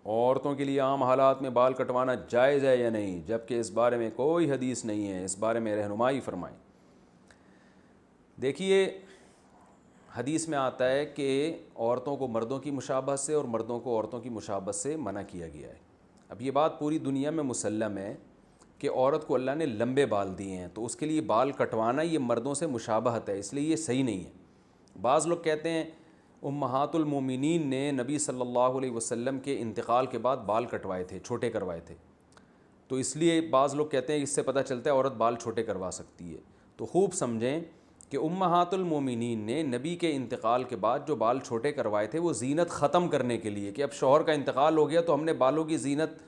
عورتوں کے لیے عام حالات میں بال کٹوانا جائز ہے یا نہیں، جبکہ اس بارے میں کوئی حدیث نہیں ہے، اس بارے میں رہنمائی فرمائیں۔ دیکھیے حدیث میں آتا ہے کہ عورتوں کو مردوں کی مشابہت سے اور مردوں کو عورتوں کی مشابہت سے منع کیا گیا ہے۔ اب یہ بات پوری دنیا میں مسلم ہے کہ عورت کو اللہ نے لمبے بال دیے ہیں، تو اس کے لیے بال کٹوانا یہ مردوں سے مشابہت ہے، اس لیے یہ صحیح نہیں ہے۔ بعض لوگ کہتے ہیں امہات المومنین نے نبی صلی اللہ علیہ وسلم کے انتقال کے بعد بال کٹوائے تھے، چھوٹے کروائے تھے، تو اس لیے بعض لوگ کہتے ہیں اس سے پتہ چلتا ہے عورت بال چھوٹے کروا سکتی ہے۔ تو خوب سمجھیں کہ امہات المومنین نے نبی کے انتقال کے بعد جو بال چھوٹے کروائے تھے وہ زینت ختم کرنے کے لیے، کہ اب شوہر کا انتقال ہو گیا تو ہم نے بالوں کی زینت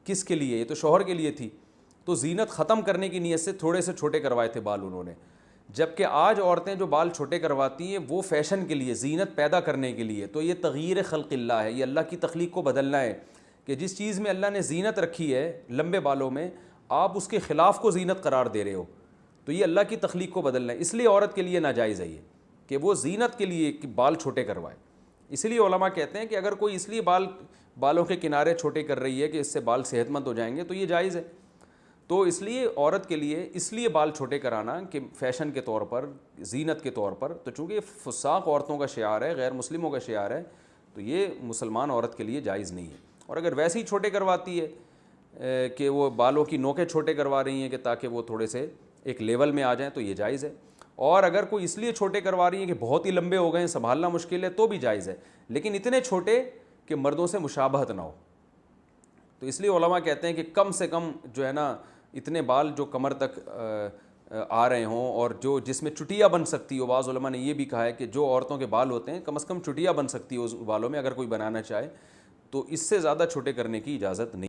کس کے لیے، یہ تو شوہر کے لیے تھی، تو زینت ختم کرنے کی نیت سے تھوڑے سے چھوٹے کروائے تھے بال انہوں نے۔ جبکہ آج عورتیں جو بال چھوٹے کرواتی ہیں وہ فیشن کے لیے، زینت پیدا کرنے کے لیے، تو یہ تغییر خلق اللہ ہے، یہ اللہ کی تخلیق کو بدلنا ہے، کہ جس چیز میں اللہ نے زینت رکھی ہے لمبے بالوں میں آپ اس کے خلاف کو زینت قرار دے رہے ہو، تو یہ اللہ کی تخلیق کو بدلنا ہے۔ اس لیے عورت کے لیے ناجائز ہے یہ کہ وہ زینت کے لیے کہ بال چھوٹے کروائے۔ اس لیے علماء کہتے ہیں کہ اگر کوئی اس لیے بالوں کے کنارے چھوٹے کر رہی ہے کہ اس سے بال صحت مند ہو جائیں گے تو یہ جائز ہے۔ تو اس لیے عورت کے لیے اس لیے بال چھوٹے کرانا کہ فیشن کے طور پر، زینت کے طور پر، تو چونکہ فساق عورتوں کا شعار ہے، غیر مسلموں کا شعار ہے، تو یہ مسلمان عورت کے لیے جائز نہیں ہے۔ اور اگر ویسے ہی چھوٹے کرواتی ہے کہ وہ بالوں کی نوکیں چھوٹے کروا رہی ہیں کہ تاکہ وہ تھوڑے سے ایک لیول میں آ جائیں تو یہ جائز ہے۔ اور اگر کوئی اس لیے چھوٹے کروا رہی ہیں کہ بہت ہی لمبے ہو گئے ہیں، سنبھالنا مشکل ہے، تو بھی جائز ہے، لیکن اتنے چھوٹے کہ مردوں سے مشابہت نہ ہو۔ تو اس لیے علماء کہتے ہیں کہ کم سے کم جو ہے نا اتنے بال جو کمر تک آ رہے ہوں اور جو جس میں چٹیاں بن سکتی ہو، بعض علماء نے یہ بھی کہا ہے کہ جو عورتوں کے بال ہوتے ہیں کم از کم چٹیاں بن سکتی ہو اس بالوں میں، اگر کوئی بنانا چاہے تو اس سے زیادہ چھوٹے کرنے کی اجازت نہیں۔